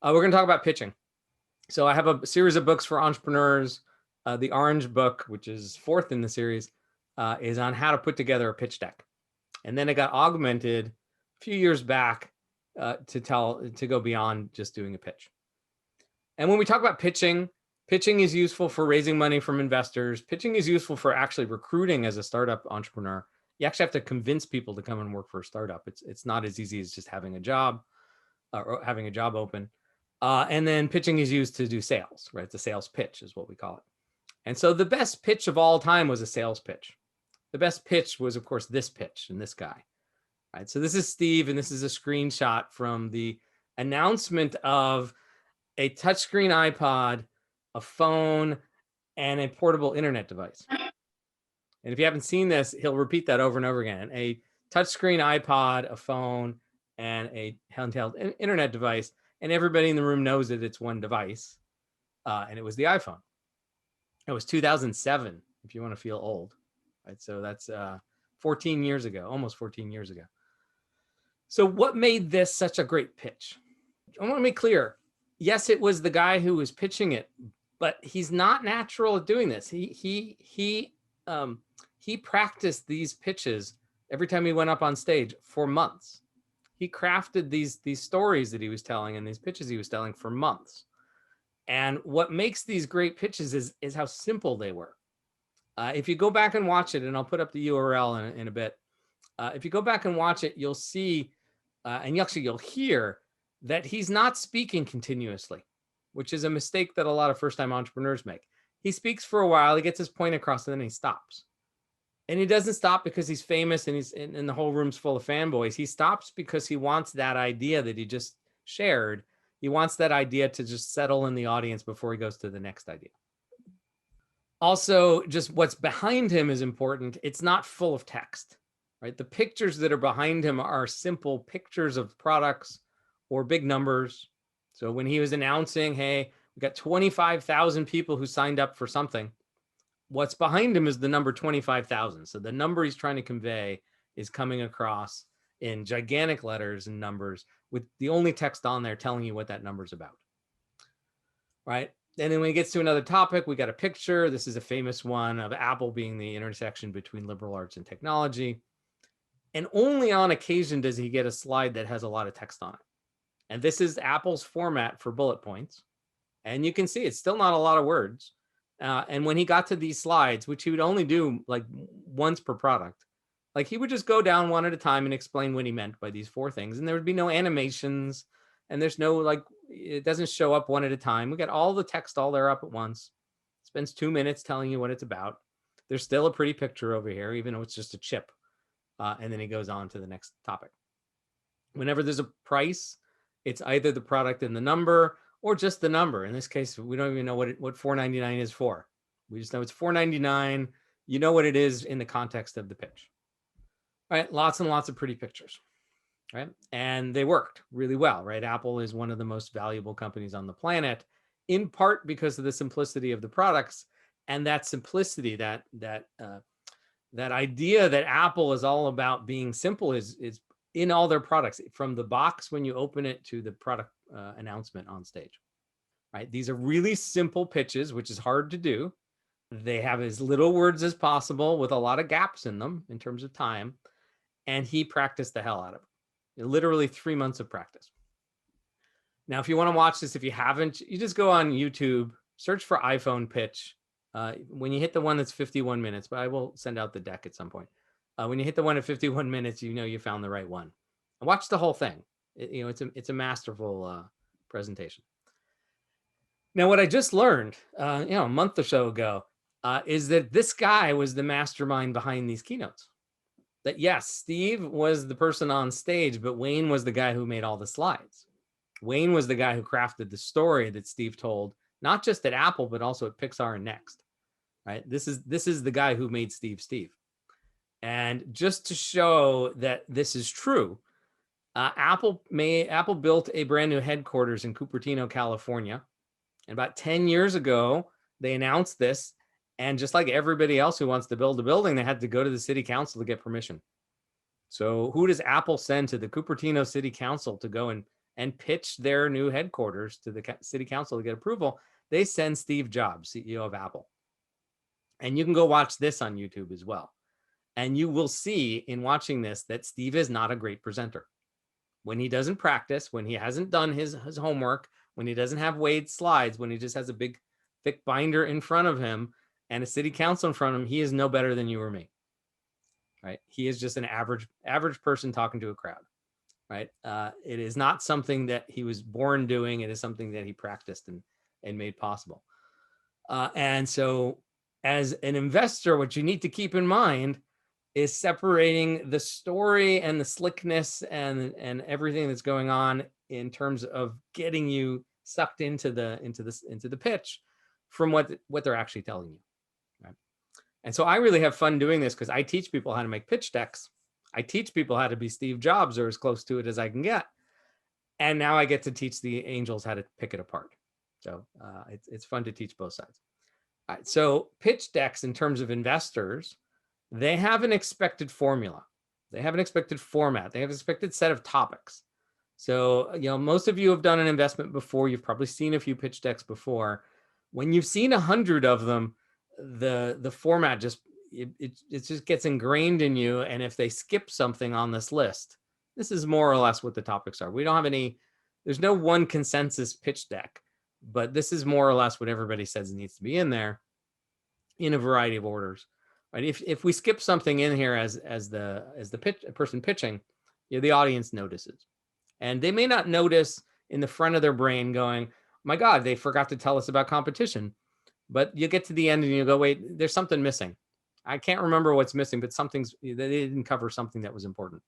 We're going to talk about pitching. So I have a series of books for entrepreneurs. The orange book, which is fourth in the series, is on how to put together a pitch deck. And then it got augmented a few years back to go beyond just doing a pitch. And when we talk about pitching, pitching is useful for raising money from investors. Pitching is useful for actually recruiting as a startup entrepreneur. You actually have to convince people to come and work for a startup. It's not as easy as just having a job or having a job open. And then pitching is used to do sales, right? The sales pitch is what we call it. And so the best pitch of all time was a sales pitch. The best pitch was, of course, this pitch and this guy, right? So this is Steve, and this is a screenshot from the announcement of a touchscreen iPod, a phone, and a portable internet device. And if you haven't seen this, he'll repeat that over and over again. A touchscreen iPod, a phone, and a handheld internet device. And everybody in the room knows that it's one device. And it was the iPhone. It was 2007, if you want to feel old. Right? So that's 14 years ago, almost 14 years ago. So what made this such a great pitch? I want to make clear, yes, it was the guy who was pitching it, but he's not natural at doing this. He practiced these pitches every time he went up on stage for months. He crafted these stories that he was telling and these pitches he was telling for months. And what makes these great pitches is how simple they were. If you go back and watch it, and I'll put up the URL in a bit. If you go back and watch it, you'll see, and you'll hear that he's not speaking continuously, which is a mistake that a lot of first-time entrepreneurs make. He speaks for a while, he gets his point across, and then he stops. And he doesn't stop because he's famous and the whole room's full of fanboys. He stops because he wants that idea that he just shared. He wants that idea to just settle in the audience before he goes to the next idea. Also, just what's behind him is important. It's not full of text, right? The pictures that are behind him are simple pictures of products or big numbers. So when he was announcing, hey, we got 25,000 people who signed up for something, what's behind him is the number 25,000. So the number he's trying to convey is coming across in gigantic letters and numbers with the only text on there telling you what that number's about, right? And then when he gets to another topic, we got a picture. This is a famous one of Apple being the intersection between liberal arts and technology. And only on occasion does he get a slide that has a lot of text on it. And this is Apple's format for bullet points. And you can see it's still not a lot of words. And when he got to these slides, which he would only do like once per product, like he would just go down one at a time and explain what he meant by these four things. And there would be no animations, and there's no, like, it doesn't show up one at a time. We got all the text all there up at once. Spends 2 minutes telling you what it's about. There's still a pretty picture over here, even though it's just a chip. And then he goes on to the next topic. Whenever there's a price, it's either the product and the number or just the number. In this case, we don't even know what $4.99 is for. We just know it's $4.99. You know what it is in the context of the pitch. Right? Lots and lots of pretty pictures. Right? And they worked really well, right? Apple is one of the most valuable companies on the planet, in part because of the simplicity of the products, and that simplicity, that idea that Apple is all about being simple is in all their products, from the box when you open it to the product announcement on stage, right? These are really simple pitches, which is hard to do. They have as little words as possible with a lot of gaps in them in terms of time. And he practiced the hell out of it. Literally 3 months of practice. Now, if you want to watch this, if you haven't, you just go on YouTube, search for iPhone pitch. When you hit the one that's 51 minutes, but I will send out the deck at some point. When you hit the one at 51 minutes, you know you found the right one. And watch the whole thing. It's a masterful presentation. Now, what I just learned, a month or so ago, is that this guy was the mastermind behind these keynotes. That yes, Steve was the person on stage, but Wayne was the guy who made all the slides. Wayne was the guy who crafted the story that Steve told, not just at Apple, but also at Pixar and Next. Right? This is the guy who made Steve Steve. And just to show that this is true, Apple built a brand new headquarters in Cupertino, California. And about 10 years ago, they announced this. And just like everybody else who wants to build a building, they had to go to the city council to get permission. So who does Apple send to the Cupertino City Council to go and and pitch their new headquarters to the city council to get approval, they send Steve Jobs, CEO of Apple. And you can go watch this on YouTube as well. And you will see in watching this that Steve is not a great presenter. When he doesn't practice, when he hasn't done his homework, when he doesn't have Wade's slides, when he just has a big, thick binder in front of him and a city council in front of him, he is no better than you or me. Right? He is just an average person talking to a crowd. Right? It is not something that he was born doing. It is something that he practiced and made possible. And so, as an investor, what you need to keep in mind is separating the story and the slickness and everything that's going on in terms of getting you sucked into the pitch from what they're actually telling you. Right? And so I really have fun doing this because I teach people how to make pitch decks. I teach people how to be Steve Jobs or as close to it as I can get. And now I get to teach the angels how to pick it apart. So it's fun to teach both sides. All right, so pitch decks in terms of investors, they have an expected formula. They have an expected format. They have an expected set of topics. So, most of you have done an investment before. You've probably seen a few pitch decks before. When you've seen 100 of them, the format just gets ingrained in you. And if they skip something on this list, this is more or less what the topics are. We don't have there's no one consensus pitch deck, but this is more or less what everybody says needs to be in there in a variety of orders. Right? If we skip something in here as the person pitching, the audience notices, and they may not notice in the front of their brain going, "My God, they forgot to tell us about competition." But you get to the end and you go, "Wait, there's something missing. I can't remember what's missing, but they didn't cover something that was important."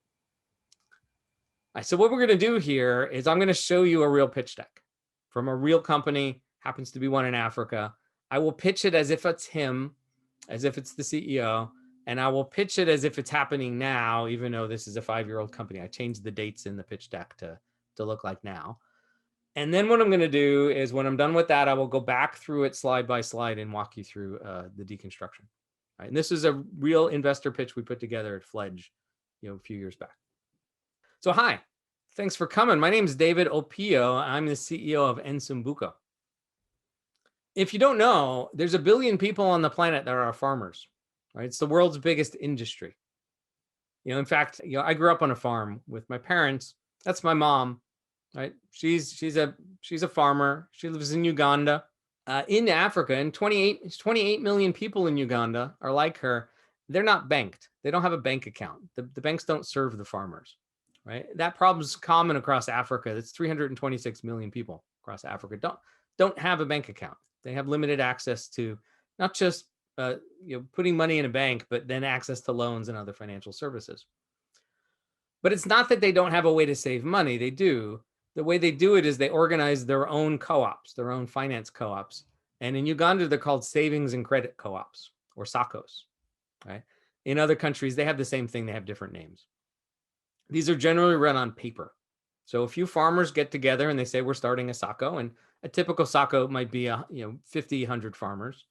Right, so what we're going to do here is I'm going to show you a real pitch deck from a real company, happens to be one in Africa. I will pitch it as if it's him, as if it's the CEO, and I will pitch it as if it's happening now, even though this is a 5-year-old company. I changed the dates in the pitch deck to look like now. And then what I'm going to do is when I'm done with that, I will go back through it slide by slide and walk you through the deconstruction. Right? And this is a real investor pitch we put together at Fledge, a few years back. So hi, thanks for coming. My name is David Opio. I'm the CEO of Nsumbuko. If you don't know, there's 1 billion people on the planet that are farmers, right? It's the world's biggest industry. In fact, I grew up on a farm with my parents. That's my mom, right? She's a farmer. She lives in Uganda. In Africa, and 28 million people in Uganda are like her. They're not banked. They don't have a bank account. The banks don't serve the farmers, right? That problem's common across Africa. That's 326 million people across Africa don't have a bank account. They have limited access to not just putting money in a bank, but then access to loans and other financial services. But it's not that they don't have a way to save money. They do. The way they do it is they organize their own co-ops, their own finance co-ops. And in Uganda, they're called savings and credit co-ops or SACCOs. Right? In other countries, they have the same thing. They have different names. These are generally run on paper. So a few farmers get together and they say, we're starting a SACCO, and a typical SACCO might be 50, 100 farmers.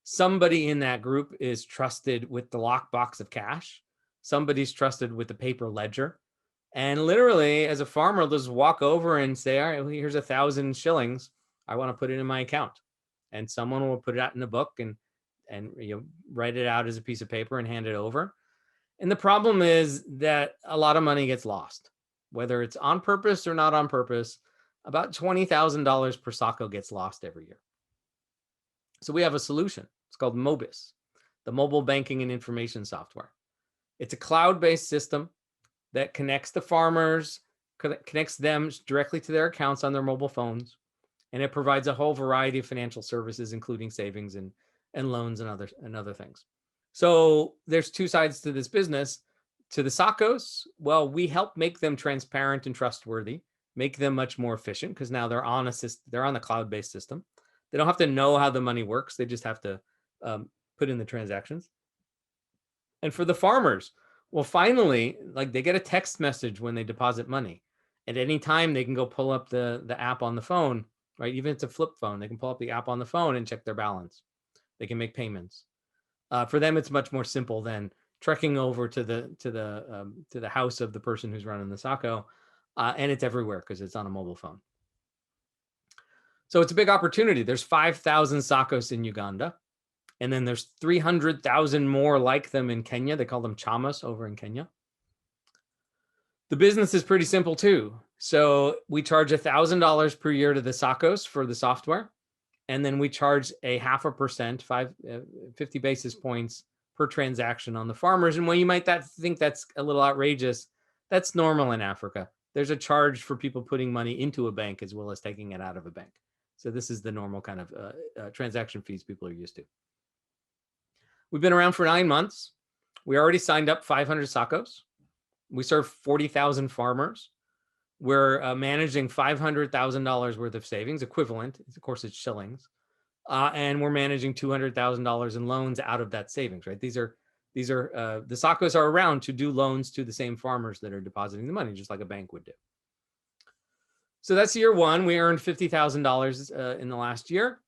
Somebody in that group is trusted with the lockbox of cash. Somebody's trusted with the paper ledger. And literally, as a farmer, they'll just walk over and say, all right, well, here's 1,000 shillings. I want to put it in my account. And someone will put it out in a book and write it out as a piece of paper and hand it over. And the problem is that a lot of money gets lost, whether it's on purpose or not on purpose. About $20,000 per SACCO gets lost every year. So we have a solution. It's called Mobis, the mobile banking and information software. It's a cloud-based system that connects the farmers, connects them directly to their accounts on their mobile phones, and it provides a whole variety of financial services, including savings and loans and other things. So there's two sides to this business. To the SACCOs, well, we help make them transparent and trustworthy, make them much more efficient because now they're on the cloud-based system. They don't have to know how the money works. They just have to put in the transactions. And for the farmers, well, finally, they get a text message when they deposit money. At any time, they can go pull up the app on the phone, right? Even if it's a flip phone, they can pull up the app on the phone and check their balance. They can make payments. For them, it's much more simple than trekking over to the house of the person who's running the SACCO and it's everywhere because it's on a mobile phone. So it's a big opportunity. There's 5,000 SACCOs in Uganda, and then there's 300,000 more like them in Kenya. They call them chamas over in Kenya. The business is pretty simple too. So we charge $1,000 per year to the SACCOs for the software, and then we charge a 0.5%, 50 basis points per transaction on the farmers. And when you might think that's a little outrageous, that's normal in Africa. There's a charge for people putting money into a bank as well as taking it out of a bank. So this is the normal kind of transaction fees people are used to. We've been around for 9 months. We already signed up 500 SACCOs. We serve 40,000 farmers. We're managing $500,000 worth of savings, equivalent. Of course, it's shillings. And we're managing $200,000 in loans out of that savings, right? These are the SACCOs are around to do loans to the same farmers that are depositing the money, just like a bank would do. So that's year one. We earned $50,000 in the last year.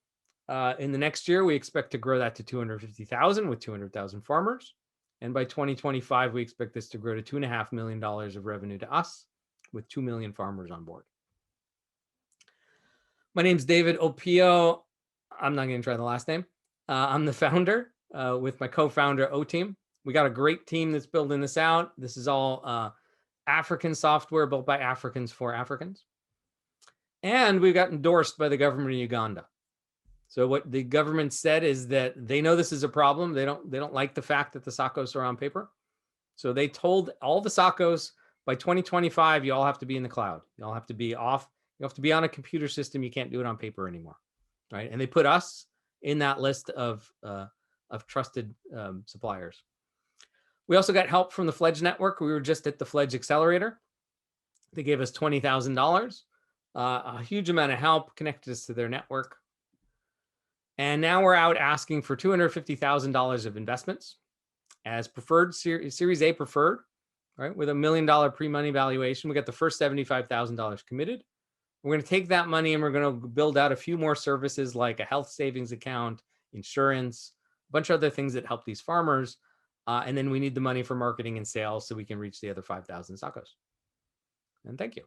In the next year, we expect to grow that to $250,000 with 200,000 farmers. And by 2025, we expect this to grow to $2.5 million of revenue to us with 2 million farmers on board. My name's David Opio. I'm not going to try the last name. I'm the founder with my co-founder, O-Team. We got a great team that's building this out. This is all African software built by Africans for Africans. And we got endorsed by the government of Uganda. So what the government said is that they know this is a problem. They don't like the fact that the SACCOs are on paper. So they told all the SACCOs by 2025, you all have to be in the cloud. You all have to be off. You have to be on a computer system. You can't do it on paper anymore, right? And they put us in that list of trusted suppliers. We also got help from the Fledge Network. We were just at the Fledge Accelerator. They gave us $20,000, a huge amount of help, connected us to their network. And now we're out asking for $250,000 of investments as preferred, Series A preferred, right? With $1 million pre-money valuation. We got the first $75,000 committed. We're going to take that money and we're going to build out a few more services like a health savings account, insurance, a bunch of other things that help these farmers. And then we need the money for marketing and sales so we can reach the other 5,000 SACCOs. And thank you.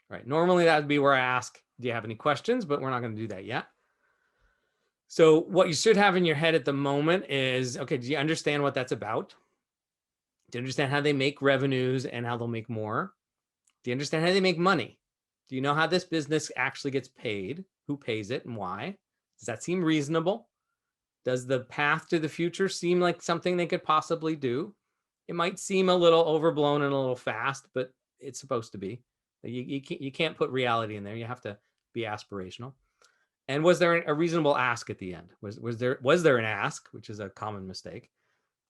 Right. Normally that would be where I ask, do you have any questions? But we're not going to do that yet. So what you should have in your head at the moment is, okay, do you understand what that's about? Do you understand how they make revenues and how they'll make more? Do you understand how they make money? Do you know how this business actually gets paid? Who pays it and why? Does that seem reasonable? Does the path to the future seem like something they could possibly do? It might seem a little overblown and a little fast, but it's supposed to be. You can't put reality in there. You have to be aspirational. And was there a reasonable ask at the end? Was there an ask, which is a common mistake?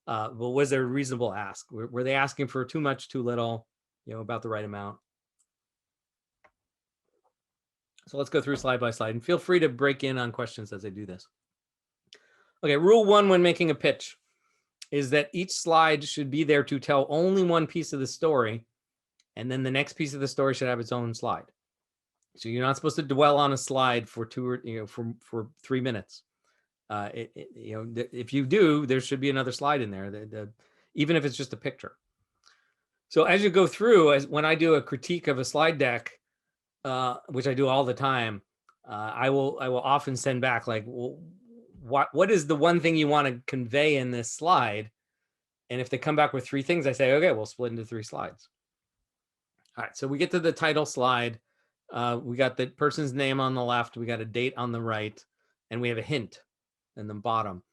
Well, was there a reasonable ask? Were they asking for too much, too little, about the right amount? So let's go through slide by slide and feel free to break in on questions as I do this. Okay, rule one when making a pitch is that each slide should be there to tell only one piece of the story, and then the next piece of the story should have its own slide. So you're not supposed to dwell on a slide for for 3 minutes. If you do, there should be another slide in there, even if it's just a picture. So as you go through, when I do a critique of a slide deck, which I do all the time, I will often send back like, well, what is the one thing you want to convey in this slide? And if they come back with 3 things, I say, okay, we'll split into 3 slides. All right, so we get to the title slide. We got the person's name on the left, we got a date on the right, and we have a hint in the bottom.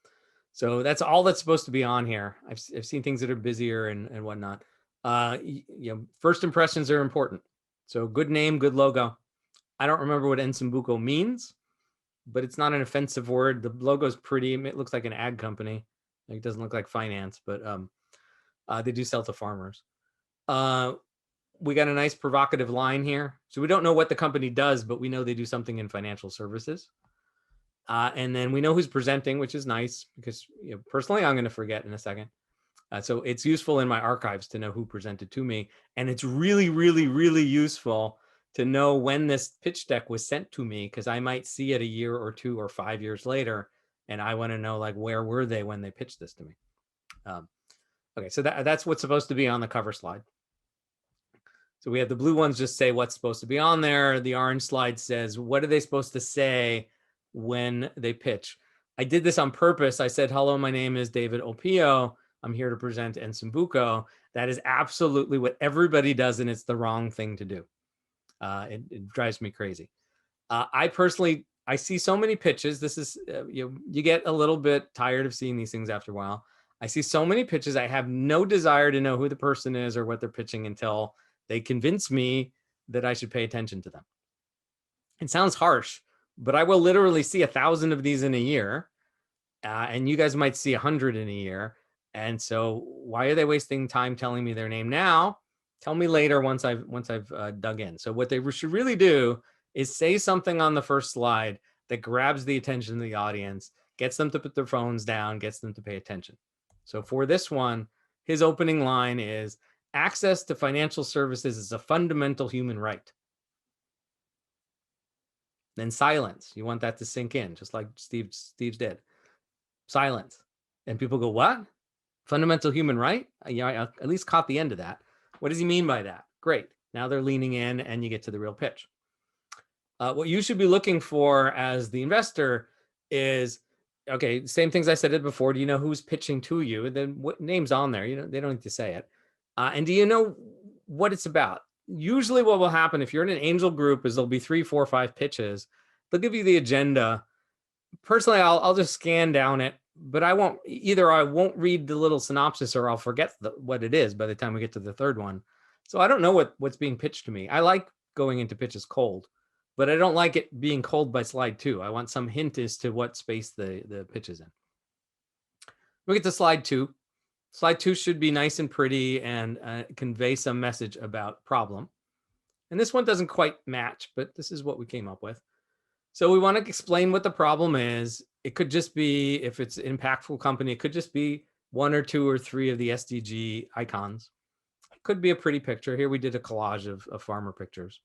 So that's all that's supposed to be on here. I've seen things that are busier and whatnot. First impressions are important. So good name, good logo. I don't remember what Nsumbuko means, but it's not an offensive word. The logo's pretty. It looks like an ag company. It doesn't look like finance, but they do sell to farmers. We got a nice provocative line here. So we don't know what the company does, but we know they do something in financial services. And then we know who's presenting, which is nice because personally, I'm going to forget in a second. So it's useful in my archives to know who presented to me. And it's really, really, really useful to know when this pitch deck was sent to me, because I might see it a year or 2 or 5 years later. And I want to know, like, where were they when they pitched this to me? Okay, so that's what's supposed to be on the cover slide. So we have the blue ones just say what's supposed to be on there. The orange slide says, what are they supposed to say when they pitch? I did this on purpose. I said, hello, my name is David Opio. I'm here to present Ensumbuco. That is absolutely what everybody does, and it's the wrong thing to do. It drives me crazy. I personally, I see so many pitches. This is, you get a little bit tired of seeing these things after a while. I see so many pitches. I have no desire to know who the person is or what they're pitching until they convince me that I should pay attention to them. It sounds harsh, but I will literally see 1,000 of these in a year. And you guys might see 100 in a year. And so why are they wasting time telling me their name now? Tell me later once I've dug in. So what they should really do is say something on the first slide that grabs the attention of the audience, gets them to put their phones down, gets them to pay attention. So for this one, his opening line is, access to financial services is a fundamental human right. Then silence. You want that to sink in, just like Steve's did. Silence. And people go, what? Fundamental human right? Yeah, I at least caught the end of that. What does he mean by that? Great. Now they're leaning in and you get to the real pitch. What you should be looking for as the investor is, okay, same things I said it before. Do you know who's pitching to you? Then what name's on there? You know, they don't need to say it. And do you know what it's about? Usually what will happen if you're in an angel group is there'll be 3, 4, 5 pitches. They'll give you the agenda. Personally, I'll just scan down it, but I won't read the little synopsis or I'll forget what it is by the time we get to the third one. So I don't know what's being pitched to me. I like going into pitches cold, but I don't like it being cold by slide 2. I want some hint as to what space the pitch is in. We get to slide 2. Slide 2 should be nice and pretty and convey some message about problem. And this one doesn't quite match, but this is what we came up with. So we want to explain what the problem is. It could just be, if it's an impactful company, it could just be 1 or 2 or 3 of the SDG icons. It could be a pretty picture. Here we did a collage of farmer pictures.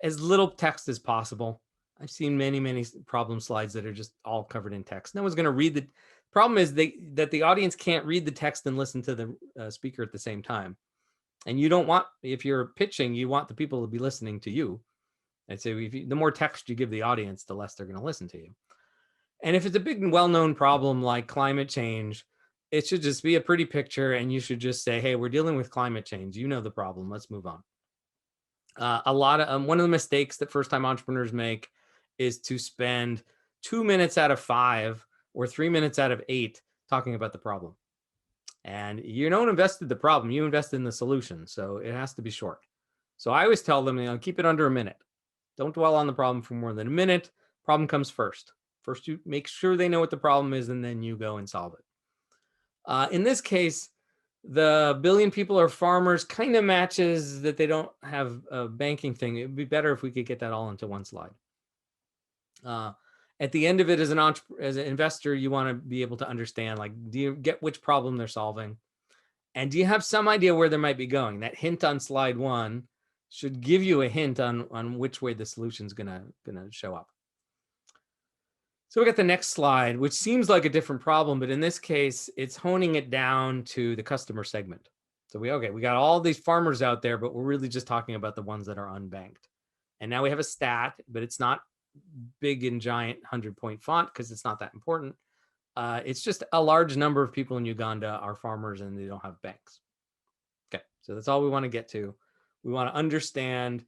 As little text as possible. I've seen many, many problem slides that are just all covered in text. No one's going to read the problem is that the audience can't read the text and listen to the speaker at the same time. And you don't want, if you're pitching, you want the people to be listening to you. And so the more text you give the audience, the less they're going to listen to you. And if it's a big and well-known problem like climate change, it should just be a pretty picture and you should just say, hey, we're dealing with climate change. You know the problem. Let's move on. One of the mistakes that first-time entrepreneurs make is to spend 2 minutes out of 5 or 3 minutes out of 8 talking about the problem. And you don't invest in the problem, you invest in the solution. So it has to be short. So I always tell them, keep it under a minute. Don't dwell on the problem for more than a minute. Problem comes first. First, you make sure they know what the problem is, and then you go and solve it. In this case, the billion people are farmers kind of matches that they don't have a banking thing. It would be better if we could get that all into one slide. At the end of it, as an investor, you want to be able to understand, like, do you get which problem they're solving? And do you have some idea where they might be going? That hint on slide 1 should give you a hint on which way the solution is gonna show up. So we got the next slide, which seems like a different problem, but in this case, it's honing it down to the customer segment. So we got all these farmers out there, but we're really just talking about the ones that are unbanked. And now we have a stat, but it's not big and giant 100-point font because it's not that important. It's just a large number of people in Uganda are farmers and they don't have banks. Okay, so that's all we want to get to. We want to understand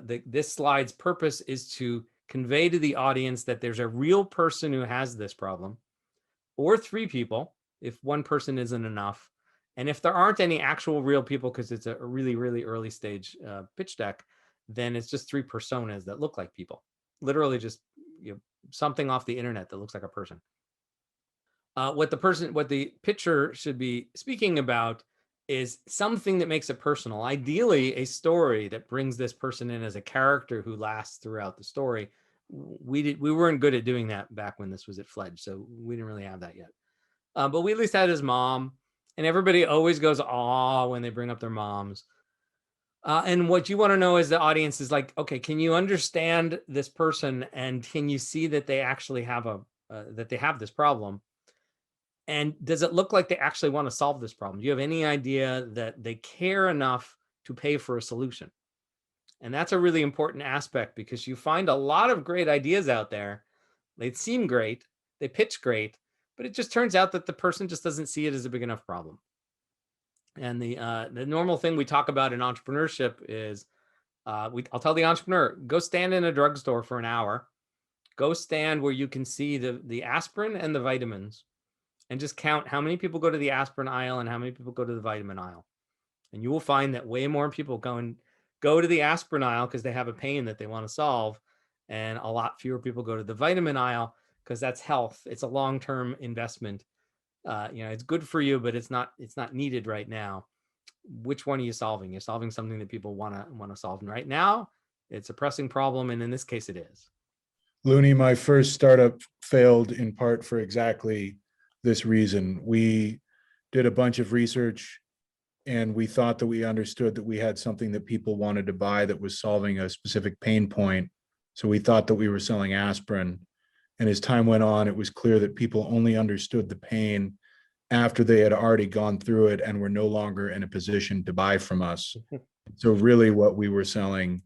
this slide's purpose is to convey to the audience that there's a real person who has this problem, or 3 people, if one person isn't enough. And if there aren't any actual real people, because it's a really, really early stage pitch deck, then it's just 3 personas that look like people. Literally just something off the internet that looks like a person. What the pitcher should be speaking about is something that makes it personal. Ideally, a story that brings this person in as a character who lasts throughout the story. We weren't good at doing that back when this was at Fledge, so we didn't really have that yet. But we at least had his mom, and everybody always goes aw when they bring up their moms. And what you want to know is the audience is like, okay, can you understand this person, and can you see that they actually have that they have this problem? And does it look like they actually want to solve this problem? Do you have any idea that they care enough to pay for a solution. And that's a really important aspect, because you find a lot of great ideas out there. They seem great, they pitch great, but it just turns out that the person just doesn't see it as a big enough problem. And the normal thing we talk about in entrepreneurship is I'll tell the entrepreneur, go stand in a drugstore for an hour, go stand where you can see the aspirin and the vitamins, and just count how many people go to the aspirin aisle and how many people go to the vitamin aisle. And you will find that way more people go to the aspirin aisle because they have a pain that they want to solve, and a lot fewer people go to the vitamin aisle because that's health. It's a long-term investment. It's good for you, but it's not needed right now. Which one are you solving? You're solving something that people want to solve right now. It's a pressing problem, and in this case, it is. Looney, my first startup failed in part for exactly this reason. We did a bunch of research and we thought that we understood that we had something that people wanted to buy that was solving a specific pain point. So we thought that we were selling aspirin. And as time went on, it was clear that people only understood the pain after they had already gone through it and were no longer in a position to buy from us. So really what we were selling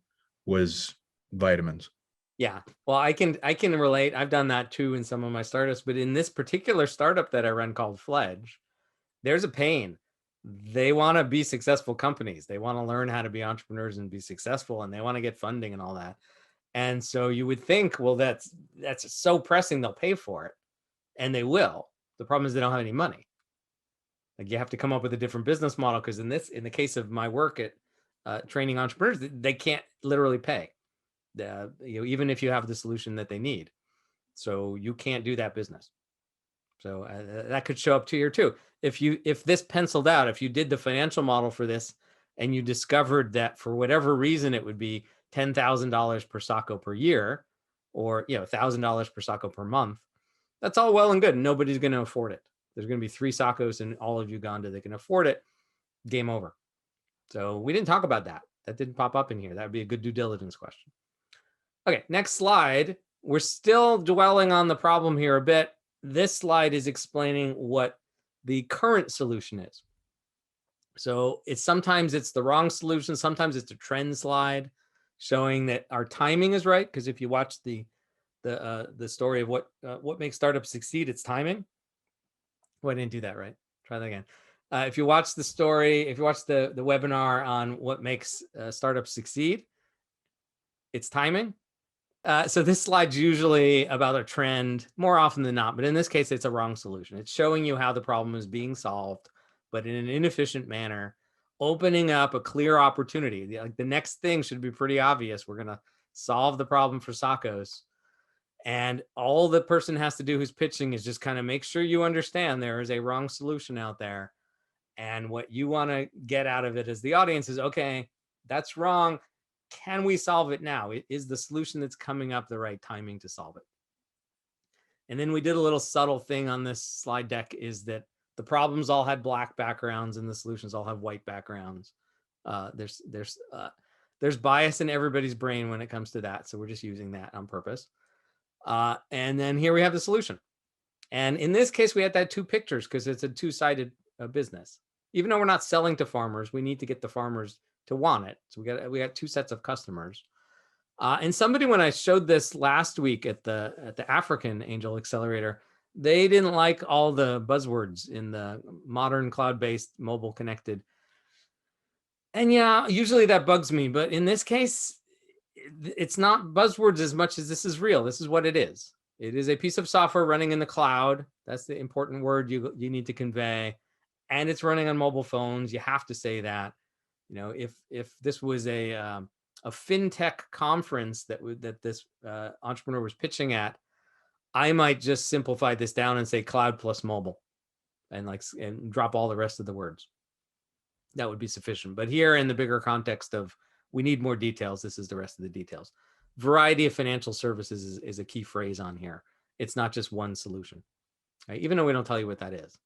was vitamins. Yeah, well, I can relate. I've done that too in some of my startups, but in this particular startup that I run called Fledge, there's a pain. They want to be successful companies. They want to learn how to be entrepreneurs and be successful, and they want to get funding and all that. And so you would think, well, that's so pressing, they'll pay for it, and they will. The problem is they don't have any money. Like, you have to come up with a different business model, because in the case of my work at training entrepreneurs, they can't literally pay. Even if you have the solution that they need, so you can't do that business. So that could show up to here too. If this penciled out, if you did the financial model for this and you discovered that for whatever reason it would be $10,000 per Sacco per year, or $1,000 per Sacco per month, that's all well and good. Nobody's going to afford it. There's going to be 3 Saccos in all of Uganda that can afford it. Game over. So we didn't talk about that. That didn't pop up in here. That would be a good due diligence question. Okay, next slide. We're still dwelling on the problem here a bit. This slide is explaining what the current solution is. So sometimes it's the wrong solution. Sometimes it's a trend slide showing that our timing is right. Because if you watch the story of what makes startups succeed, it's timing. Oh, I didn't do that right. Try that again. If you watch the story, if you watch the webinar on what makes startups succeed, it's timing. So this slide's usually about a trend more often than not, but in this case, it's a wrong solution. It's showing you how the problem is being solved, but in an inefficient manner, opening up a clear opportunity. Like, the next thing should be pretty obvious. We're going to solve the problem for Saccos. And all the person has to do who's pitching is just kind of make sure you understand there is a wrong solution out there. And what you want to get out of it as the audience is, okay, that's wrong. Can we solve it now? Is the solution that's coming up the right timing to solve it? And then we did a little subtle thing on this slide deck, is that the problems all had black backgrounds and the solutions all have white backgrounds. There's bias in everybody's brain when it comes to that. So we're just using that on purpose. And then here we have the solution. And in this case, we had that 2 pictures because it's a 2-sided business. Even though we're not selling to farmers, we need to get the farmers to want it. So we got 2 sets of customers. And somebody, when I showed this last week at the African Angel Accelerator, they didn't like all the buzzwords in the modern cloud-based mobile connected. And yeah, usually that bugs me, but in this case, it's not buzzwords as much as this is real. This is what it is. It is a piece of software running in the cloud. That's the important word you need to convey. And it's running on mobile phones. You have to say that. If this was a fintech conference that this entrepreneur was pitching at, I might just simplify this down and say cloud plus mobile, and drop all the rest of the words. That would be sufficient. But here, in the bigger context of we need more details, this is the rest of the details. Variety of financial services is a key phrase on here. It's not just one solution, right? Even though we don't tell you what that is.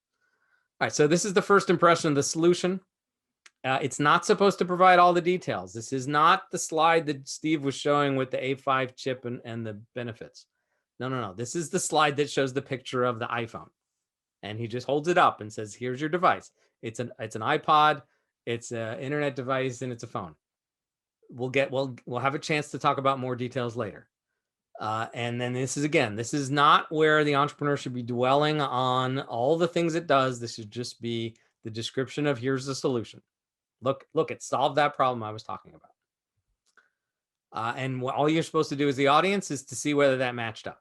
All right, so this is the first impression of the solution. It's not supposed to provide all the details. This is not the slide that Steve was showing with the A5 chip and the benefits. No. This is the slide that shows the picture of the iPhone. And he just holds it up and says, here's your device. It's an iPod. It's an internet device and it's a phone. We'll have a chance to talk about more details later. And then this is not where the entrepreneur should be dwelling on all the things it does. This should just be the description of here's the solution. Look, it solved that problem I was talking about. And all you're supposed to do as the audience is to see whether that matched up.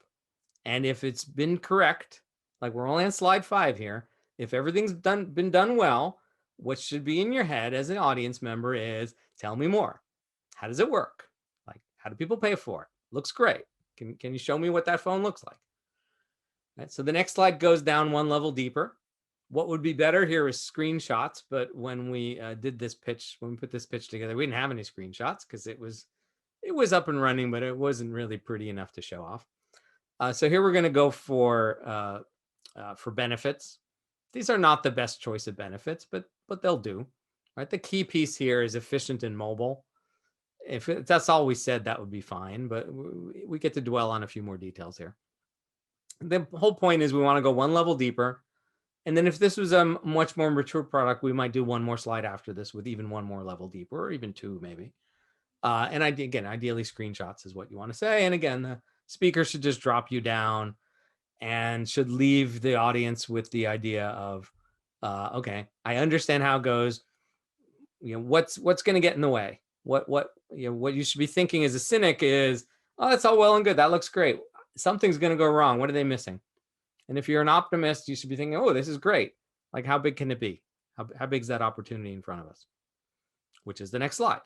And if it's been correct, like we're only on slide 5 here, if everything's been done well, what should be in your head as an audience member is, tell me more. How does it work? Like, how do people pay for it? Looks great. Can you show me what that phone looks like? Right, so the next slide goes down one level deeper. What would be better here is screenshots, but when we did this pitch, when we put this pitch together, we didn't have any screenshots because it was up and running, but it wasn't really pretty enough to show off. So here we're going to go for benefits. These are not the best choice of benefits, but they'll do. Right. The key piece here is efficient and mobile. If that's all we said, that would be fine, but we get to dwell on a few more details here. The whole point is we want to go one level deeper. And then if this was a much more mature product, we might do one more slide after this with even one more level deeper, or even 2 maybe. And again, ideally screenshots is what you want to say. And again, the speaker should just drop you down and should leave the audience with the idea of, okay, I understand how it goes. What's going to get in the way? What you should be thinking as a cynic is, oh, that's all well and good. That looks great. Something's going to go wrong. What are they missing? And if you're an optimist, you should be thinking, oh, this is great. Like, how big can it be? How big is that opportunity in front of us? Which is the next slide.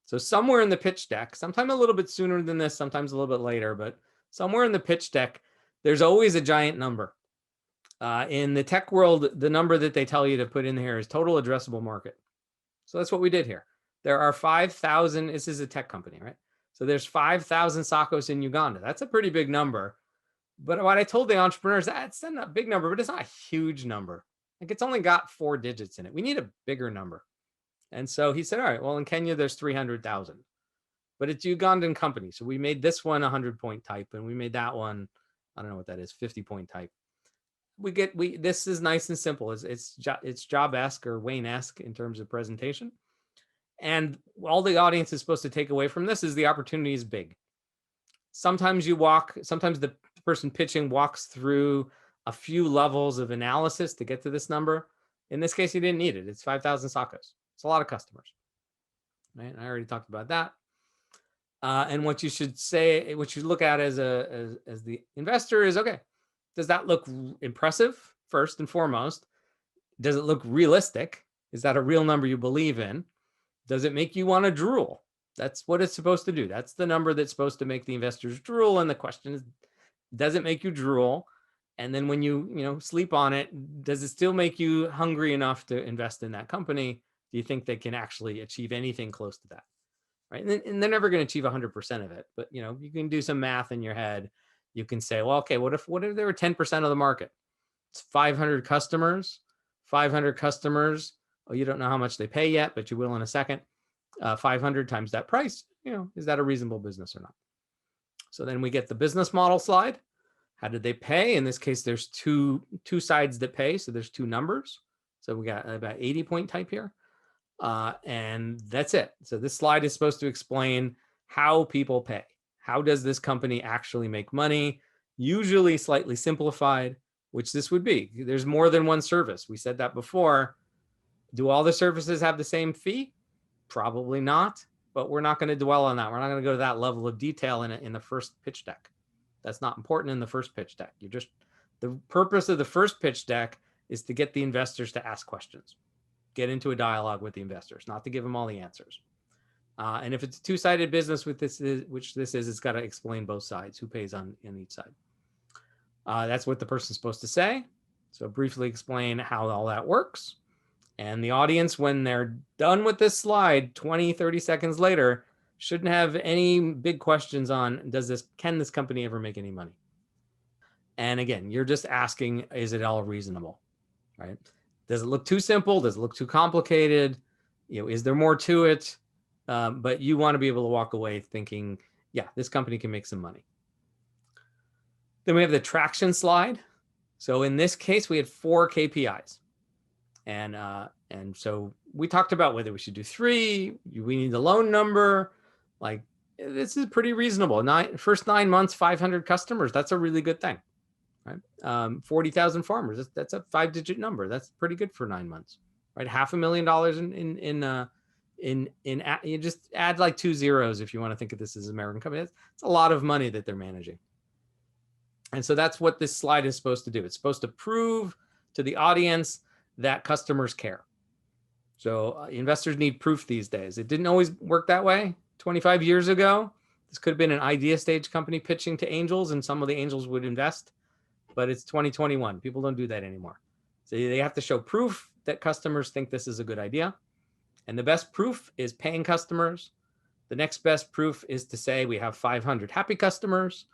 So somewhere in the pitch deck, sometime a little bit sooner than this, sometimes a little bit later, but somewhere in the pitch deck, there's always a giant number. In the tech world, the number that they tell you to put in here is total addressable market. So that's what we did here. There are 5,000, this is a tech company, right? So there's 5,000 SACCOs in Uganda. That's a pretty big number. But what I told the entrepreneurs, that's not a big number, but it's not a huge number. Like, it's only got 4 digits in it. We need a bigger number. And so he said, all right, well, in Kenya, there's 300,000. But it's Ugandan company. So we made this one 100-point type, and we made that one, I don't know what that is, 50-point type. This is nice and simple. It's Job-esque or Wayne-esque in terms of presentation. And all the audience is supposed to take away from this is the opportunity is big. Sometimes the person pitching walks through a few levels of analysis to get to this number. In this case, you didn't need it. It's 5,000 SACCOs. It's a lot of customers. Right? I already talked about that. And what you should say, what you look at as the investor is, okay, does that look impressive first and foremost? Does it look realistic? Is that a real number you believe in? Does it make you want to drool? That's what it's supposed to do. That's the number that's supposed to make the investors drool. And the question is, does it make you drool? And then when you sleep on it, does it still make you hungry enough to invest in that company? Do you think they can actually achieve anything close to that? Right. And they're never going to achieve 100% of it. But, you can do some math in your head. You can say, well, okay, what if they were 10% of the market? It's 500 customers. 500 customers. Oh, you don't know how much they pay yet, but you will in a second. 500 times that price. Is that a reasonable business or not? So then we get the business model slide. How did they pay? In this case, there's two sides that pay. So there's 2 numbers. So we got about 80-point type here. And that's it. So this slide is supposed to explain how people pay. How does this company actually make money? Usually slightly simplified, which this would be. There's more than one service. We said that before. Do all the services have the same fee? Probably not, but we're not going to dwell on that. We're not going to go to that level of detail in the first pitch deck. That's not important in the first pitch deck. The purpose of the first pitch deck is to get the investors to ask questions, get into a dialogue with the investors, not to give them all the answers. And if it's a 2-sided business with which this is, it's got to explain both sides, who pays on each side. That's what the person's supposed to say. So briefly explain how all that works. And the audience, when they're done with this slide, 20, 30 seconds later, shouldn't have any big questions on, can this company ever make any money? And again, you're just asking, is it all reasonable, right? Does it look too simple? Does it look too complicated? Is there more to it? But you want to be able to walk away thinking, yeah, this company can make some money. Then we have the traction slide. So in this case, we had 4 KPIs. And so we talked about whether we should do 3, we need the loan number. Like, this is pretty reasonable. First 9 months, 500 customers. That's a really good thing, right? 40,000 farmers. That's a 5-digit number. That's pretty good for 9 months, right? $500,000 you just add like 2 zeros if you want to think of this as American company. It's a lot of money that they're managing. And so that's what this slide is supposed to do. It's supposed to prove to the audience that customers care. So investors need proof these days. It didn't always work that way. 25 years ago, this could have been an idea stage company pitching to angels, and some of the angels would invest. But it's 2021. People don't do that anymore. So they have to show proof that customers think this is a good idea. And the best proof is paying customers. The next best proof is to say we have 500 happy customers.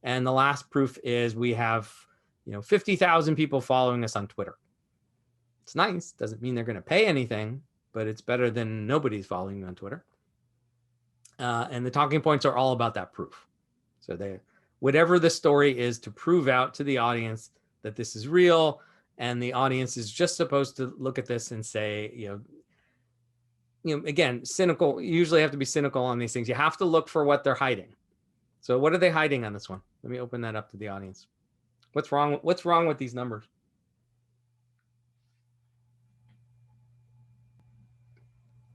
And the last proof is we have 50,000 people following us on Twitter. It's nice. Doesn't mean they're going to pay anything, but it's better than nobody's following you on Twitter. And the talking points are all about that proof. So whatever the story is to prove out to the audience that this is real, and the audience is just supposed to look at this and say, again, cynical. You usually have to be cynical on these things. You have to look for what they're hiding. So what are they hiding on this one? Let me open that up to the audience. What's wrong? What's wrong with these numbers?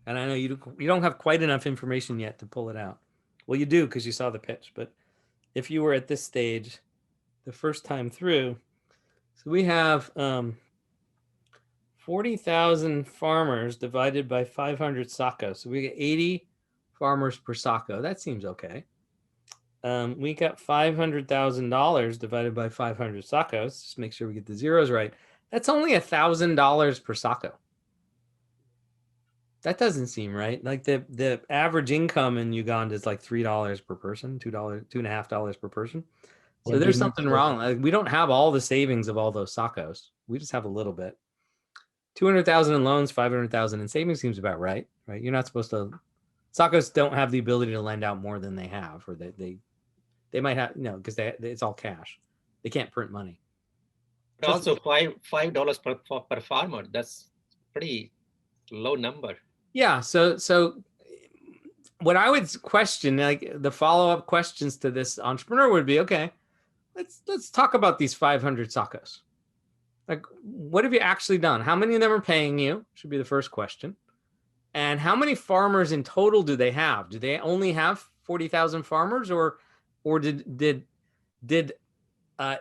And I know you don't have quite enough information yet to pull it out. Well, you do because you saw the pitch. But if you were at this stage the first time through, so we have 40,000 farmers divided by 500 SACO. So we get 80 farmers per SACO. That seems okay. We got $500,000 divided by 500 SACOs. Just make sure we get the zeros right. That's only $1,000 per SACO. That doesn't seem right. Like the average income in Uganda is like $3 per person, $2.50 per person. So there's something wrong. Like, we don't have all the savings of all those SACOs. We just have a little bit. 200,000 in loans, 500,000 in savings seems about right? You're not supposed to. SACOs don't have the ability to lend out more than they have, or they might have because it's all cash. They can't print money. Also, $5 per farmer. That's pretty low number. Yeah. So what I would question, like the follow-up questions to this entrepreneur would be, okay, let's talk about these 500 SACOs. Like, what have you actually done? How many of them are paying you? Should be the first question. And how many farmers in total do they have? Do they only have 40,000 farmers, or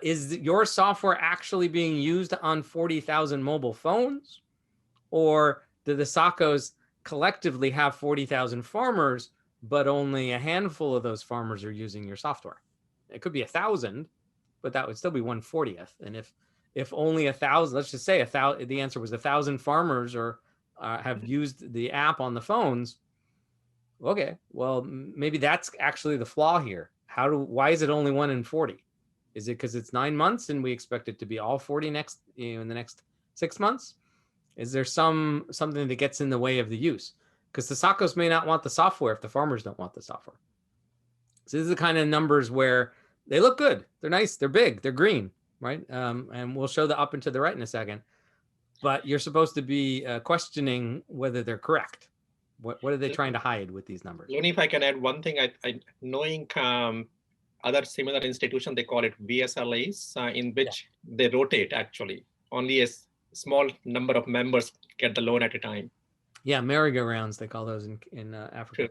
is your software actually being used on 40,000 mobile phones, or do the SACOs collectively have 40,000 farmers, but only a handful of those farmers are using your software? It could be 1,000, but that would still be 1/40th. And if only 1,000, let's just say 1,000, the answer was 1,000 farmers have used the app on the phones. Okay, well, maybe that's actually the flaw here. Why is it only 1 in 40? Is it because it's 9 months and we expect it to be all 40 in the next 6 months? Is there something that gets in the way of the use? Because the SACOs may not want the software if the farmers don't want the software. So this is the kind of numbers where they look good. They're nice. They're big. They're green, right? And we'll show the up and to the right in a second. But you're supposed to be questioning whether they're correct. What are they trying to hide with these numbers? Even if I can add one thing, knowing other similar institutions, they call it VSLAs, in which they rotate actually. Only a small number of members get the loan at a time. Yeah, merry-go-rounds, they call those in Africa. Sure.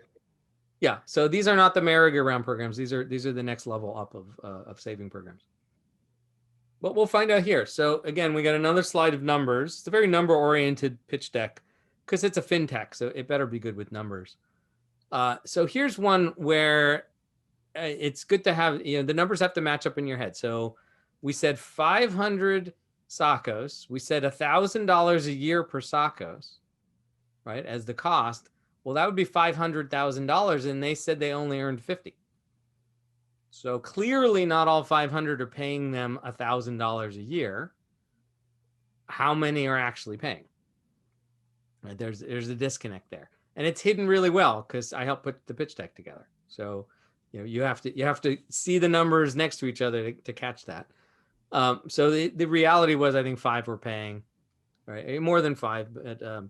Yeah, so these are not the merry-go-round programs. These are the next level up of saving programs. But we'll find out here. So again, we got another slide of numbers. It's a very number-oriented pitch deck because it's a fintech, so it better be good with numbers. So here's one where it's good to have, the numbers have to match up in your head. So we said 500 SACOs. We said $1,000 a year per SACOs, right, as the cost. Well, that would be $500,000, and they said they only earned 50. So clearly not all 500 are paying them $1,000 a year. How many are actually paying? Right, there's a disconnect there, and it's hidden really well because I helped put the pitch deck together. So you have to see the numbers next to each other to catch that. So the reality was, I think 5 were paying, right? More than 5, but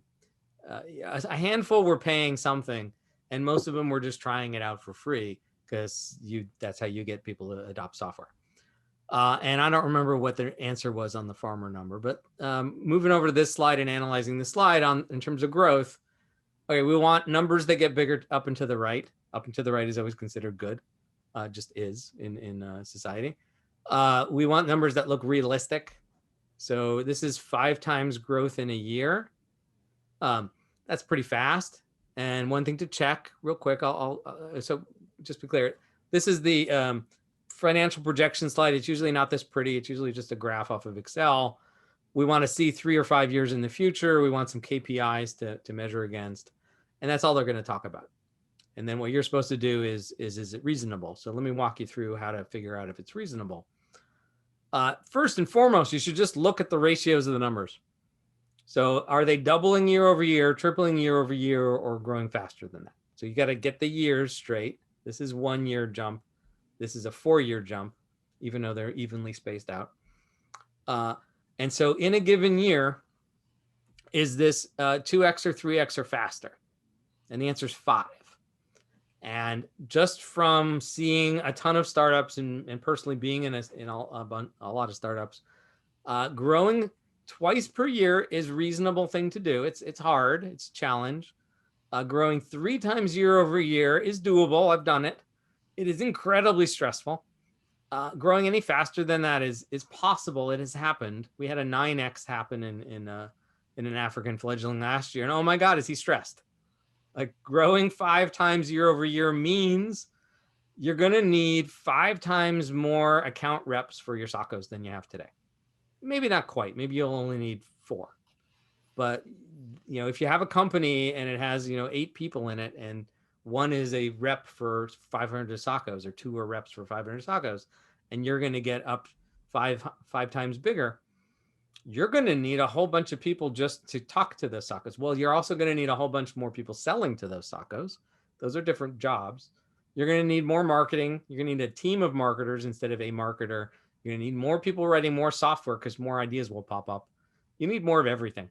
a handful were paying something, and most of them were just trying it out for free because that's how you get people to adopt software. And I don't remember what the answer was on the farmer number, but moving over to this slide and analyzing the slide in terms of growth. Okay, we want numbers that get bigger up and to the right. Up and to the right is always considered good, just is in society. We want numbers that look realistic. So this is 5 times growth in a year. That's pretty fast. And one thing to check real quick, so just be clear, this is the financial projection slide. It's usually not this pretty. It's usually just a graph off of Excel. We want to see 3 or 5 years in the future. We want some KPIs to measure against. And that's all they're going to talk about. And then what you're supposed to do is it reasonable? So let me walk you through how to figure out if it's reasonable. First and foremost, you should just look at the ratios of the numbers. So are they doubling year over year, tripling year over year, or growing faster than that? So you got to get the years straight. This is 1 year jump. This is a 4-year jump, even though they're evenly spaced out. And so in a given year, is this 2x or 3x or faster? And the answer is 5. And just from seeing a ton of startups and personally being in a lot of startups, growing twice per year is a reasonable thing to do. It's hard, it's a challenge. Growing 3 times year over year is doable. I've done it. It is incredibly stressful. Growing any faster than that is possible. It has happened. We had a 9x happen in an African fledgling last year, and oh my God, is he stressed? Like growing 5 times year over year means you're going to need 5 times more account reps for your SOCOs than you have today. Maybe not quite. Maybe you'll only need 4. But if you have a company and it has 8 people in it, and one is a rep for 500 SOCOs, or 2 are reps for 500 SOCOs, and you're going to get up 5 times bigger, you're going to need a whole bunch of people just to talk to the SOCOs. Well, you're also going to need a whole bunch more people selling to those SOCOs. Those are different jobs. You're going to need more marketing. You're going to need a team of marketers instead of a marketer. You're going to need more people writing more software because more ideas will pop up. You need more of everything.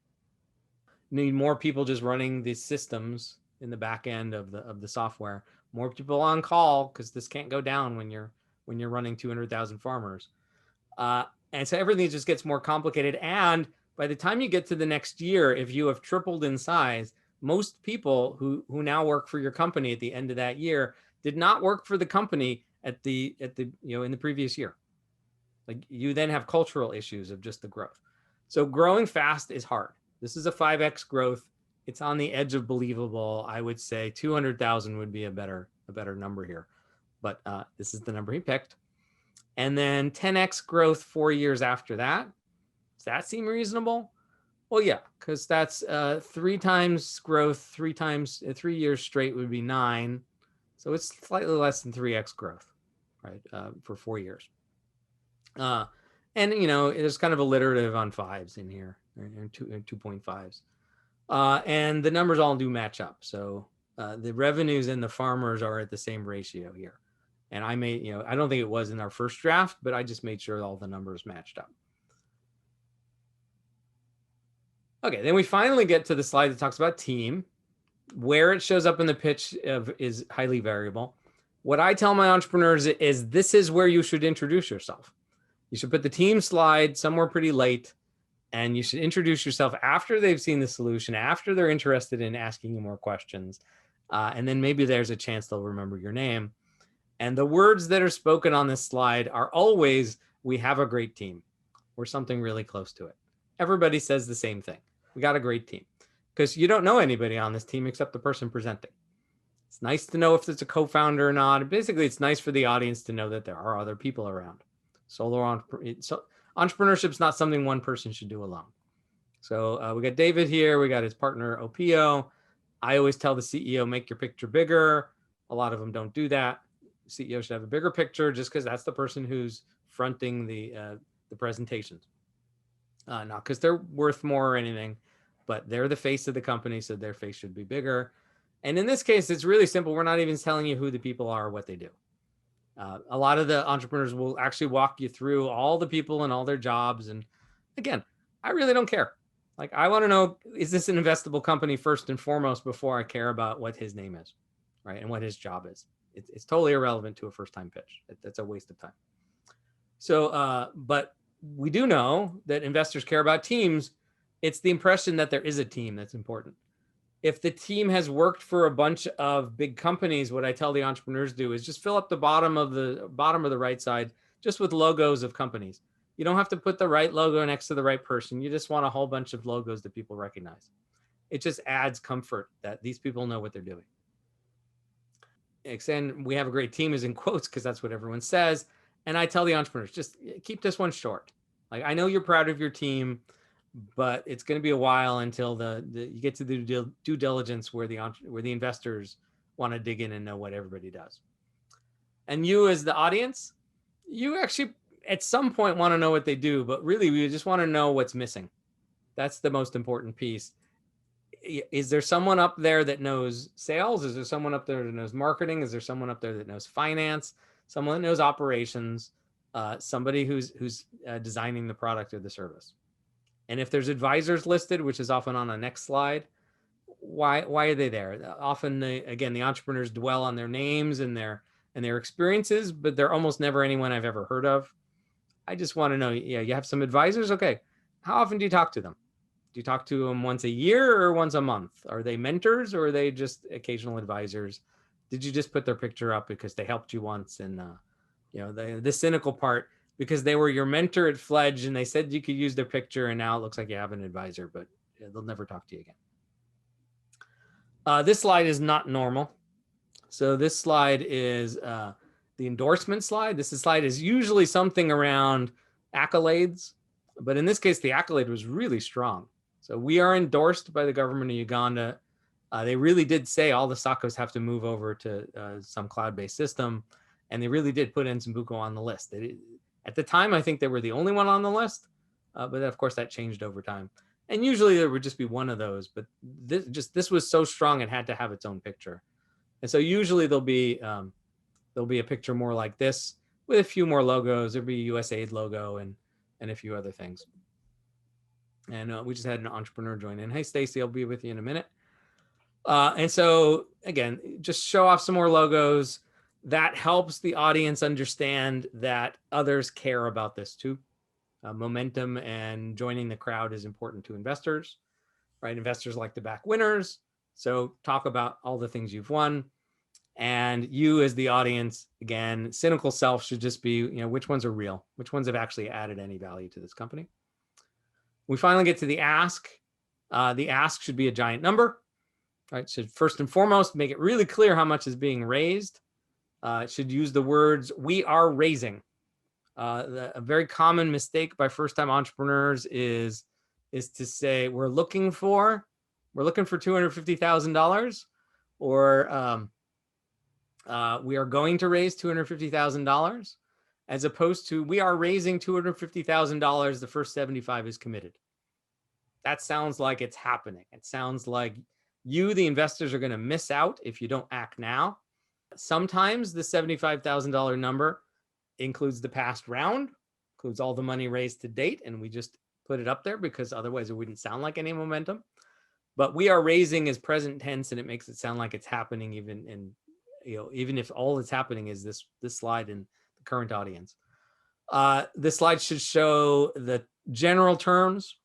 You need more people just running the systems in the back end of the software. More people on call because this can't go down when you're running 200,000 farmers. And so everything just gets more complicated. And by the time you get to the next year, if you have tripled in size, most people who now work for your company at the end of that year did not work for the company in the previous year. Like you then have cultural issues of just the growth. So growing fast is hard. This is a 5x growth. It's on the edge of believable. I would say 200,000 would be a better number here, but this is the number he picked. And then 10x growth 4 years after that. Does that seem reasonable? Well, yeah, because that's 3 times growth, 3 years straight would be 9. So it's slightly less than 3x growth, right, for 4 years. And, there's kind of alliterative on 5s in here, and 2.5s. And the numbers all do match up. So the revenues and the farmers are at the same ratio here. And I don't think it was in our first draft, but I just made sure all the numbers matched up. Okay, then we finally get to the slide that talks about team. Where it shows up in the pitch is highly variable. What I tell my entrepreneurs is this is where you should introduce yourself. You should put the team slide somewhere pretty late, and you should introduce yourself after they've seen the solution, after they're interested in asking you more questions. And then maybe there's a chance they'll remember your name. And the words that are spoken on this slide are always, we have a great team, or something really close to it. Everybody says the same thing. We got a great team. Because you don't know anybody on this team except the person presenting. It's nice to know if it's a co-founder or not. Basically, it's nice for the audience to know that there are other people around. Entrepreneurship is not something one person should do alone. So we got David here. We got his partner, Opio. I always tell the CEO, make your picture bigger. A lot of them don't do that. The CEO should have a bigger picture just because that's the person who's fronting the presentations. Not because they're worth more or anything, but they're the face of the company, so their face should be bigger. And in this case, it's really simple. We're not even telling you who the people are or what they do. A lot of the entrepreneurs will actually walk you through all the people and all their jobs. And again, I really don't care. Like, I want to know, is this an investable company first and foremost before I care about what his name is, right? And what his job is. It's totally irrelevant to a first-time pitch. That's a waste of time. So, but we do know that investors care about teams. It's the impression that there is a team that's important. If the team has worked for a bunch of big companies, what I tell the entrepreneurs do is just fill up the bottom of the right side just with logos of companies. You don't have to put the right logo next to the right person. You just want a whole bunch of logos that people recognize. It just adds comfort that these people know what they're doing. And we have a great team is in quotes because that's what everyone says. And I tell the entrepreneurs, just keep this one short. Like, I know you're proud of your team, but it's going to be a while until you get to the due diligence where the investors want to dig in and know what everybody does. And you as the audience, you actually at some point want to know what they do, but really we just want to know what's missing. That's the most important piece. Is there someone up there that knows sales? Is there someone up there that knows marketing? Is there someone up there that knows finance? Someone that knows operations? Somebody who's designing the product or the service? And if there's advisors listed, which is often on the next slide, why are they there? Often, the entrepreneurs dwell on their names and their experiences, but they're almost never anyone I've ever heard of. I just want to know, yeah, you have some advisors? Okay. How often do you talk to them? Do you talk to them once a year or once a month? Are they mentors or are they just occasional advisors? Did you just put their picture up because they helped you once? And, the cynical part, because they were your mentor at Fledge and they said you could use their picture and now it looks like you have an advisor, but they'll never talk to you again. This slide is not normal. So this slide is the endorsement slide. This slide is usually something around accolades, but in this case, the accolade was really strong. So we are endorsed by the government of Uganda. They really did say all the SACCOs have to move over to some cloud-based system, and they really did put Nsambuco on the list. At the time, I think they were the only one on the list, but of course that changed over time. And usually there would just be one of those, but this was so strong it had to have its own picture. And so usually there'll be a picture more like this with a few more logos. There'll be a USAID logo and a few other things. And we just had an entrepreneur join in. Hey, Stacy, I'll be with you in a minute. And so again, just show off some more logos. That helps the audience understand that others care about this too. Momentum and joining the crowd is important to investors, right? Investors like to back winners. So talk about all the things you've won. And you as the audience, again, cynical self should just be, which ones are real? Which ones have actually added any value to this company? We finally get to the ask. The ask should be a giant number, right? So first and foremost, make it really clear how much is being raised. It should use the words, we are raising. A very common mistake by first-time entrepreneurs is to say, we're looking for $250,000, or we are going to raise $250,000, as opposed to we are raising $250,000. The first 75 is committed. That sounds like it's happening. It sounds like you, the investors, are going to miss out if you don't act now. Sometimes the $75,000 number includes the past round, includes all the money raised to date, and we just put it up there because otherwise it wouldn't sound like any momentum. But we are raising is present tense, and it makes it sound like it's happening even if all that's happening is this slide in the current audience. This slide should show the general terms.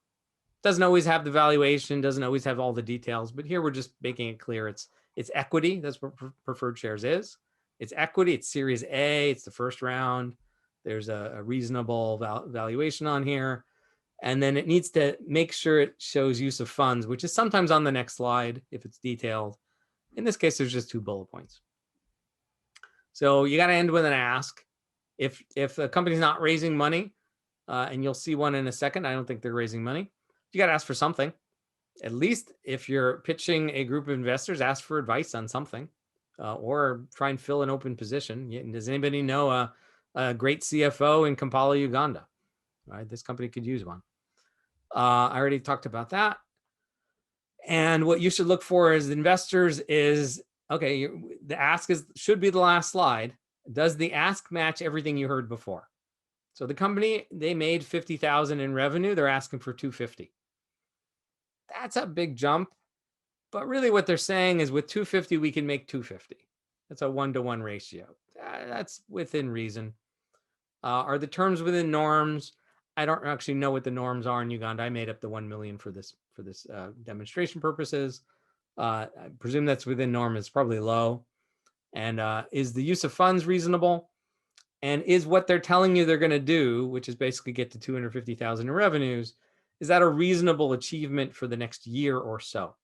Doesn't always have the valuation, doesn't always have all the details, but here we're just making it clear it's equity. That's what preferred shares is. It's equity, it's Series A, it's the first round. There's a reasonable valuation on here. And then it needs to make sure it shows use of funds, which is sometimes on the next slide if it's detailed. In this case, there's just 2 bullet points. So you got to end with an ask. If a company's not raising money, and you'll see one in a second, I don't think they're raising money, you got to ask for something. At least if you're pitching a group of investors, ask for advice on something, or try and fill an open position. Does anybody know a great CFO in Kampala, Uganda? Right, this company could use one. I already talked about that. And what you should look for as investors is, okay, the ask should be the last slide. Does the ask match everything you heard before? So the company, they made 50,000 in revenue. They're asking for 250. That's a big jump. But really what they're saying is with 250, we can make 250. That's a 1-to-1 ratio. That's within reason. Are the terms within norms? I don't actually know what the norms are in Uganda. I made up the 1 million for this demonstration purposes. I presume that's within norm. It's probably low. And is the use of funds reasonable? And is what they're telling you they're going to do, which is basically get to 250,000 in revenues, is that a reasonable achievement for the next year or so?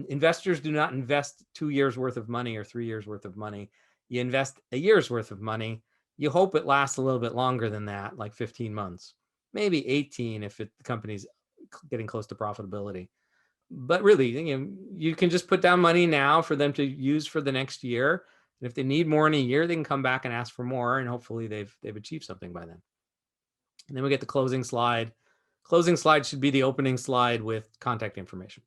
Investors do not invest 2 years worth of money or 3 years worth of money. You invest a year's worth of money. You hope it lasts a little bit longer than that, like 15 months, maybe 18 if the company's getting close to profitability. But really, you can just put down money now for them to use for the next year. And if they need more in a year, they can come back and ask for more, and hopefully they've achieved something by then. And then we get the closing slide. Closing slide should be the opening slide with contact information.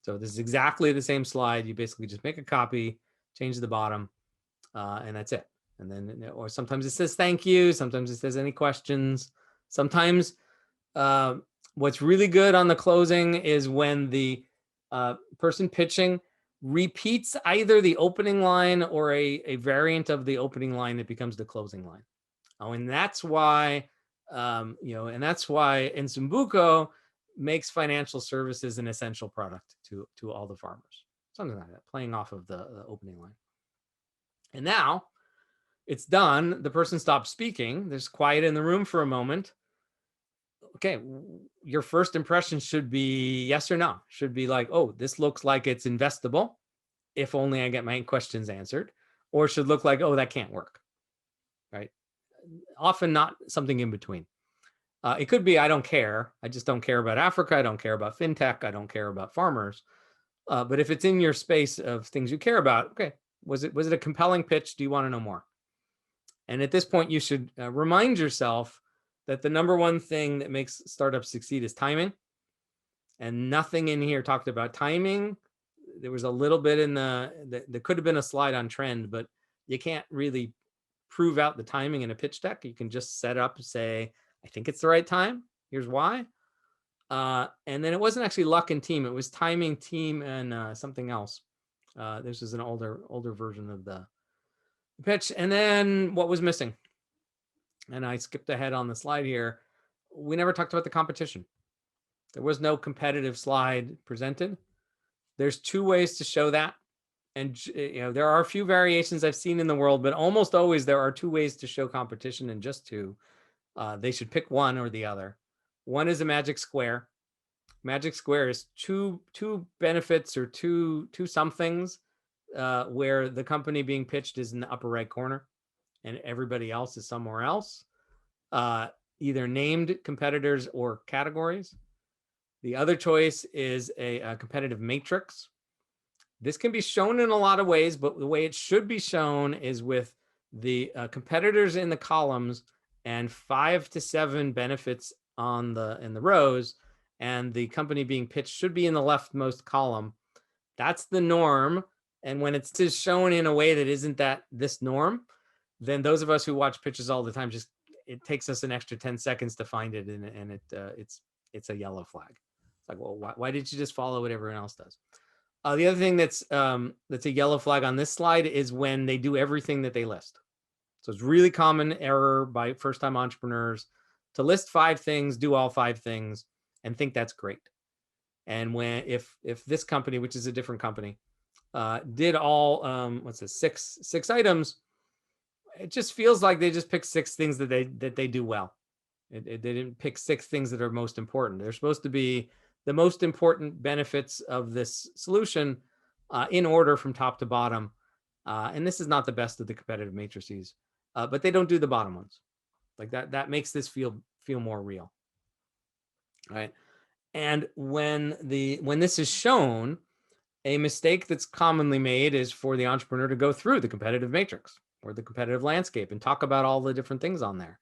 So this is exactly the same slide. You basically just make a copy, change the bottom, and that's it. And then, or sometimes it says thank you. Sometimes it says any questions. Sometimes what's really good on the closing is when the person pitching repeats either the opening line or a variant of the opening line that becomes the closing line. Oh, and that's why, and that's why Nsumbuko makes financial services an essential product to all the farmers. Something like that, playing off of the opening line. And now it's done. The person stops speaking. There's quiet in the room for a moment. Okay, your first impression should be yes or no. Should be like, oh, this looks like it's investable, if only I get my questions answered. Or should look like, oh, that can't work, right? Often not something in between. It could be, I don't care. I just don't care about Africa. I don't care about fintech. I don't care about farmers. But if it's in your space of things you care about, okay, was it a compelling pitch? Do you want to know more? And at this point, you should remind yourself that the number one thing that makes startups succeed is timing. And nothing in here talked about timing. There was a little bit in there could have been a slide on trend, but you can't really prove out the timing in a pitch deck. You can just set up and say, I think it's the right time. Here's why. And then it wasn't actually luck and team. It was timing, team, and something else. This is an older version of the pitch. And then what was missing? And I skipped ahead on the slide here. We never talked about the competition. There was no competitive slide presented. There's 2 ways to show that. And there are a few variations I've seen in the world, but almost always there are 2 ways to show competition and just 2. They should pick one or the other. One is a magic square. Magic square is two benefits or two somethings where the company being pitched is in the upper right corner and everybody else is somewhere else, either named competitors or categories. The other choice is a competitive matrix. This can be shown in a lot of ways, but the way it should be shown is with the competitors in the columns and 5 to 7 benefits in the rows, and the company being pitched should be in the leftmost column. That's the norm. And when it's just shown in a way that isn't this norm, then those of us who watch pitches all the time, it takes us an extra 10 seconds to find it, and it's a yellow flag. It's like, well, why did you just follow what everyone else does? The other thing that's a yellow flag on this slide is when they do everything that they list. So it's really common error by first-time entrepreneurs to list 5 things, do all 5 things, and think that's great. And if this company, which is a different company, did all 6 items, it just feels like they just picked 6 things that they do well. They didn't pick 6 things that are most important. They're supposed to be the most important benefits of this solution in order from top to bottom. And this is not the best of the competitive matrices, but they don't do the bottom ones. Like that makes this feel more real. Right. And when this is shown, a mistake that's commonly made is for the entrepreneur to go through the competitive matrix or the competitive landscape and talk about all the different things on there.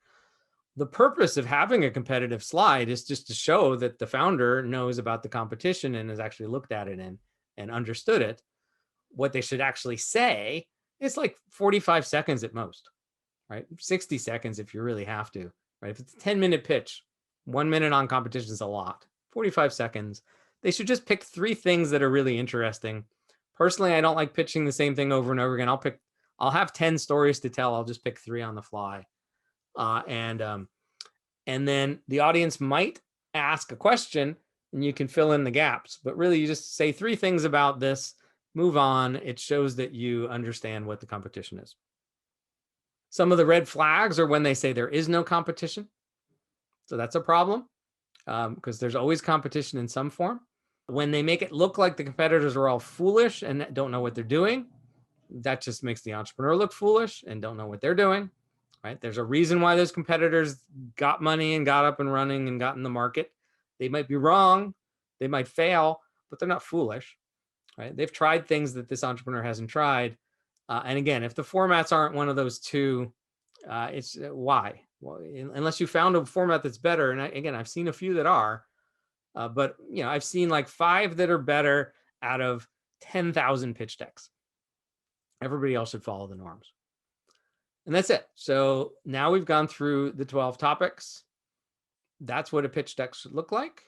The purpose of having a competitive slide is just to show that the founder knows about the competition and has actually looked at it and understood it. What they should actually say is like 45 seconds at most, right? 60 seconds if you really have to, right? If it's a 10-minute pitch, 1 minute on competition is a lot. 45 seconds. they should just pick 3 things that are really interesting. Personally, I don't like pitching the same thing over and over again. I'll have 10 stories to tell. I'll just pick 3 on the fly. And then the audience might ask a question and you can fill in the gaps, but really you just say 3 things about this, move on. It shows that you understand what the competition is. Some of the red flags are when they say there is no competition. So that's a problem because there's always competition in some form. When they make it look like the competitors are all foolish and don't know what they're doing, that just makes the entrepreneur look foolish and don't know what they're doing, right? There's a reason why those competitors got money and got up and running and got in the market. They might be wrong, they might fail, but they're not foolish, right? They've tried things that this entrepreneur hasn't tried. And again, if the formats aren't one of those 2, it's why? Well, unless you found a format that's better. And again, I've seen a few that are, but I've seen like 5 that are better out of 10,000 pitch decks. Everybody else should follow the norms. And that's it. So now we've gone through the 12 topics. That's what a pitch deck should look like.